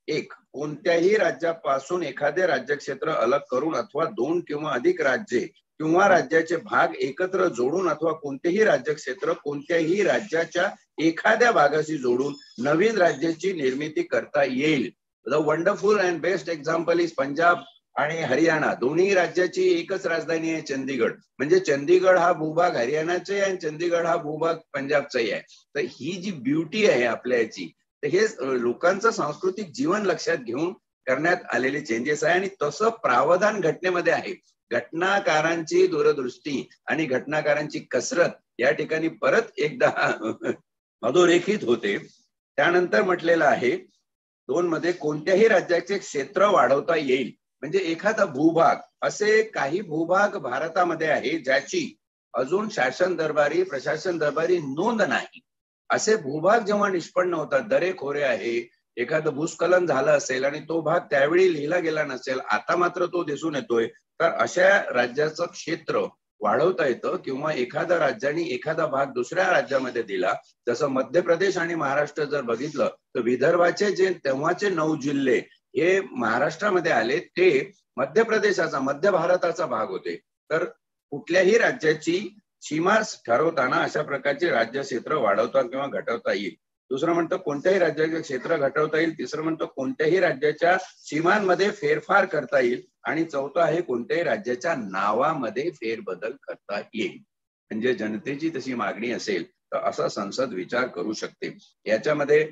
Speaker 1: एक कोणत्याही राज्यापासून एखादे राज्यक्षेत्र अलग करून अथवा 2 किंवा अधिक राज्ये किंवा राज्याचे भाग एकत्र जोडून अथवा कोणतेही राज्यक्षेत्र कोणत्याही राज्याच्या एखाद्या भागाशी जोडून नवीन राज्याची निर्मिती करता येईल. The wonderful and best example is Punjab आणि हरियाणा. दोन्ही राज्याची एकच राजधानी आहे चंदीगड. म्हणजे चंदीगड हा भूभाग हरियाणाचा आहे आणि चंदीगड हा भूभाग पंजाबचाही आहे. तर ही जी ब्युटी आहे आपल्या याची, तर हे लोकांचं सांस्कृतिक जीवन लक्षात घेऊन करण्यात आलेले चेंजेस आहे. आणि तसं प्रावधान घटनेमध्ये आहे. घटनाकारांची दूरदृष्टी आणि घटनाकारांची कसरत या ठिकाणी परत एकदा अधोरेखित होते. त्यानंतर म्हटलेलं आहे 2 मध्ये कोणत्याही राज्याचे क्षेत्र वाढवता येईल. म्हणजे एखादा भूभाग, असे काही भूभाग भारतामध्ये आहे ज्याची अजून शासन दरबारी प्रशासन दरबारी नोंद नाही. असे भूभाग जेव्हा निष्पन्न होतात, दरेखोरे आहे, एखादं भूस्खलन झालं असेल आणि तो भाग त्यावेळी लिहिला गेला नसेल, आता मात्र तो दिसून येतोय, तर अशा राज्याचं क्षेत्र वाढवता येतं. किंवा एखाद्या राज्याने एखादा भाग दुसऱ्या राज्यामध्ये दिला, जसं मध्य प्रदेश आणि महाराष्ट्र जर बघितलं तर विदर्भाचे जे तेव्हाचे 9 जिल्हे हे महाराष्ट्रामध्ये आले, ते मध्य प्रदेशाचा, मध्य भारताचा भाग होते. तर कुठल्याही राज्याची सीमा ठरवताना अशा प्रकारचे राज्य क्षेत्र वाढवता किंवा घटवता येईल. दुसरं म्हणतं कोणत्याही राज्याचे क्षेत्र घटवता येईल. तिसरं म्हणतं कोणत्याही राज्याच्या सीमांमध्ये फेरफार करता येईल. आणि चौथं आहे कोणत्याही राज्याच्या नावामध्ये फेरबदल करता येईल. म्हणजे जनतेची तशी मागणी असेल तर असा संसद विचार करू शकते. याच्यामध्ये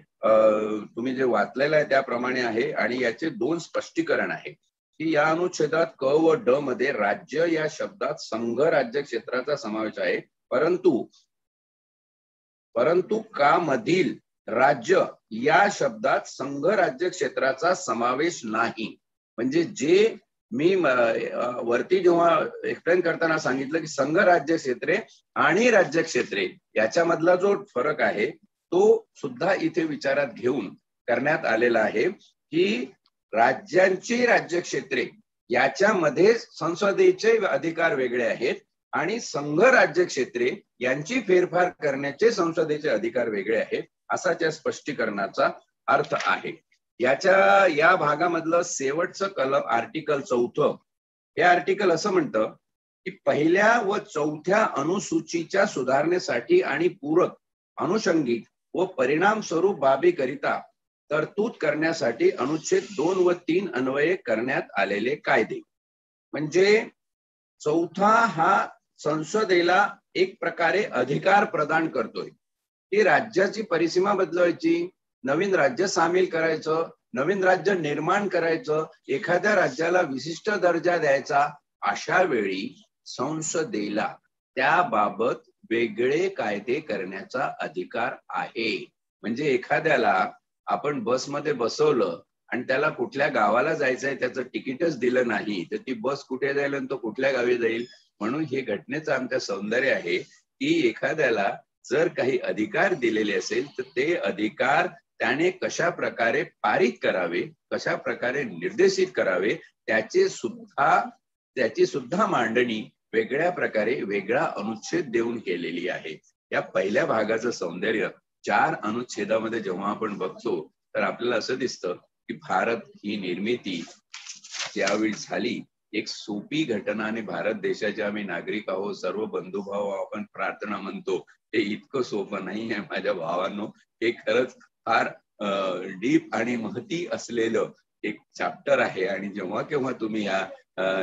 Speaker 1: तुम्ही जे वाचलेलं आहे त्याप्रमाणे आहे. आणि याचे 2 स्पष्टीकरण आहे की या अनुच्छेदात क व ड मध्ये राज्य या शब्दात संघ राज्य क्षेत्राचा समावेश आहे, परंतु का मधील राज्य या शब्दात संघ राज्य क्षेत्राचा समावेश नाही. म्हणजे जे मी वरती जेव्हा एक्सप्लेन करताना सांगितलं की संघ राज्य क्षेत्रे आणि राज्य क्षेत्रे याच्यामधला जो फरक आहे तो सुद्धा इथे विचारात घेऊन करण्यात आलेला आहे की राज्यांची राज्यक्षेत्रे याच्यामध्ये संसदेचे अधिकार वेगळे आहेत आणि संघ राज्यक्षेत्रे यांची फेरफार करण्याचे संसदेचे अधिकार वेगळे आहेत, असा त्या स्पष्टीकरणाचा अर्थ आहे. या भागामधलं शेवटचं कलम आर्टिकल 4, हे आर्टिकल असं म्हणतं की पहिल्या व चौथ्या अनुसूचीच्या सुधारणेसाठी आणि पूरक, अनुषंगिक व परिणाम स्वरूप बाबीकरिता तरतूद करण्यासाठी अनुच्छेद 2 व 3 अन्वये करण्यात आलेले कायदे. म्हणजे चौथा हा संसदेला एक प्रकारे अधिकार प्रदान करतोय की राज्याची परिसीमा बदलवायची, नवीन राज्य सामील करायचं, नवीन राज्य निर्माण करायचं, एखाद्या राज्याला विशिष्ट दर्जा द्यायचा. अशा वेळी संसदेला त्याबाबत वेगळे कायदे करण्याचा अधिकार आहे. म्हणजे एखाद्याला आपण बसमध्ये बसवलं आणि त्याला कुठल्या गावाला जायचंय त्याचं तिकीटच दिलं नाही, तर ती बस कुठे जाईल आणि तो कुठल्या गावी जाईल. म्हणून हे घटनेचं आमचं सौंदर्य आहे की एखाद्याला जर काही अधिकार दिलेले असेल तर ते अधिकार त्याने कशा प्रकारे पारित करावे, कशा प्रकारे निर्देशित करावे, त्याची सुद्धा मांडणी वेगळ्या प्रकारे वेगळा अनुच्छेद देऊन केलेली आहे. या पहिल्या भागाचं सौंदर्य 4 अनुच्छेदामध्ये जेव्हा आपण बघतो तर आपल्याला असं दिसतं की भारत ही निर्मिती त्यावेळी झाली एक सोपी घटना. आणि भारत देशाचे आम्ही नागरिक आहोत, सर्व बंधुभाव आपण प्रार्थना म्हणतो, हे इतकं सोपं नाही आहे माझ्या भावांनो. हे खरंच फार डीप आणि महती असलेलं एक चॅप्टर आहे. आणि जेव्हा केव्हा तुम्ही या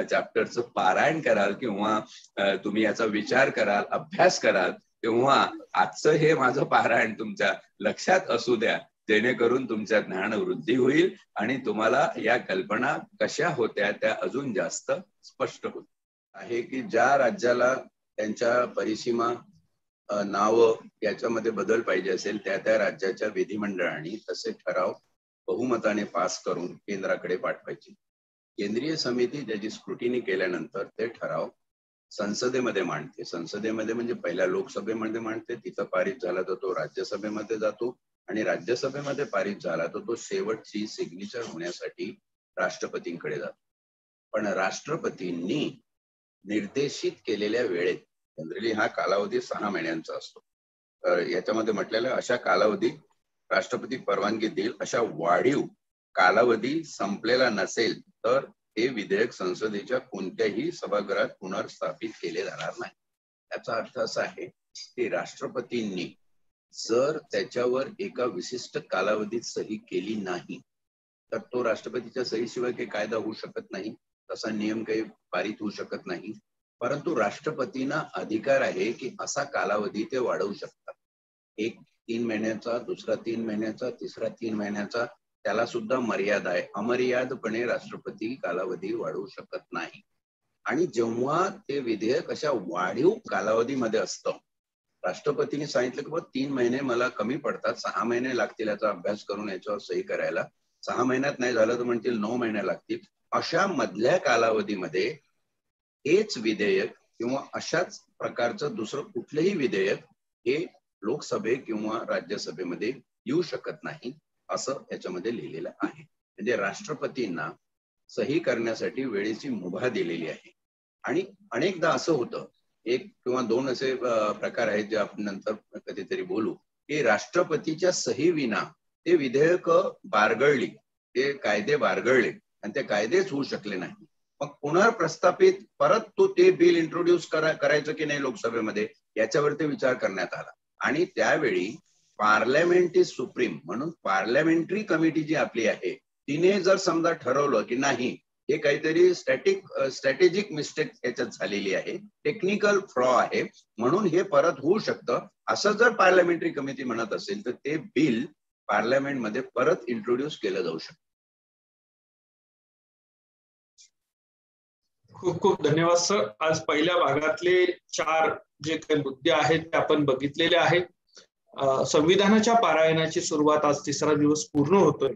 Speaker 1: चॅप्टरचं पारायण कराल किंवा तुम्ही याचा विचार कराल, अभ्यास कराल, तेव्हा आजचं हे माझं पारायण तुमच्या लक्षात असू द्या, जेणेकरून तुमच्या ज्ञान वृद्धी होईल आणि तुम्हाला या कल्पना कशा होत्या त्या अजून जास्त स्पष्ट होत आहे. की ज्या राज्याला त्यांच्या परिसीमा, नाव याच्यामध्ये बदल पाहिजे असेल त्या राज्याच्या विधिमंडळाने तसे ठराव बहुमताने पास करून केंद्राकडे पाठवायचे. केंद्रीय समिती त्याची स्क्रुटिनी केल्यानंतर ते ठराव संसदेमध्ये मांडते. संसदेमध्ये म्हणजे पहिल्या लोकसभेमध्ये मांडते, तिथं पारित झाला तर तो राज्यसभेमध्ये जातो आणि राज्यसभेमध्ये पारित झाला तर तो शेवटची सिग्नेचर होण्यासाठी राष्ट्रपतींकडे जातो. पण राष्ट्रपतींनी निर्देशित केलेल्या वेळेत, जनरली हा कालावधी 6 महिन्यांचा असतो, तर याच्यामध्ये म्हटलेलं अशा कालावधी राष्ट्रपती परवानगी देईल अशा वाढीव कालावधी संपलेला नसेल तर हे विधेयक संसदेच्या कोणत्याही सभागृहात पुनर्स्थापित केले जाणार नाही. याचा अर्थ असा आहे की राष्ट्रपतींनी जर त्याच्यावर एका विशिष्ट कालावधीत सही केली नाही तर तो राष्ट्रपतीच्या सहीशिवाय काही कायदा होऊ शकत नाही, तसा नियम काही पारित होऊ शकत नाही. परंतु राष्ट्रपतींना अधिकार आहे की असा कालावधी ते वाढवू शकतात. एक 3 महिन्याचा, दुसरा 3 महिन्याचा, तिसरा 3 महिन्याचा, त्याला सुद्धा मर्यादा आहे. अमर्यादपणे राष्ट्रपती कालावधी वाढवू शकत नाही. आणि जेव्हा ते विधेयक अशा वाढीव कालावधीमध्ये असतं, राष्ट्रपतींनी सांगितलं की 3 महिने मला कमी पडतात, 6 महिने लागतील याचा अभ्यास करून याच्यावर सही करायला, 6 महिन्यात नाही झालं तर म्हणतील 9 महिने लागतील, अशा मधल्या कालावधीमध्ये हेच विधेयक किंवा अशाच प्रकारचं दुसरं कुठलंही विधेयक हे लोकसभे किंवा राज्यसभेमध्ये येऊ शकत नाही असं याच्यामध्ये लिहिलेलं आहे. म्हणजे राष्ट्रपतींना सही करण्यासाठी वेळेची मुभा दिलेली आहे. आणि अनेकदा असं होतं, 1 किंवा 2 असे प्रकार आहेत जे आपण नंतर कधीतरी बोलू, की राष्ट्रपतीच्या सही विना ते विधेयक बारगळली, ते कायदे बारगळले आणि ते कायदेच होऊ शकले नाही. मग पुनर्प्रस्थापित परत तो ते बिल इंट्रोड्यूस करायचं की नाही लोकसभेमध्ये याच्यावरती विचार करण्यात आला. आणि त्यावेळी पार्लमेंट इज सुप्रीम म्हणून पार्लमेंटरी कमिटी जी आपली आहे तिने जर समजा ठरवलं की नाही हे काहीतरी स्ट्रॅटेजिक मिस्टेक याच्यात झालेली आहे, टेक्निकल फ्लॉ आहे, म्हणून हे परत होऊ शकतं, असं जर पार्लमेंटरी कमिटी म्हणत असेल तर ते बिल पार्लमेंटमध्ये परत इंट्रोड्यूस केलं जाऊ शकतं.
Speaker 2: खूप खूप धन्यवाद सर. आज पहिल्या भागातले 4 जे काही मुद्दे आहेत ते आपण बघितलेले आहेत. संविधानाच्या पारायणाची सुरुवात आज 3रा दिवस पूर्ण होतोय.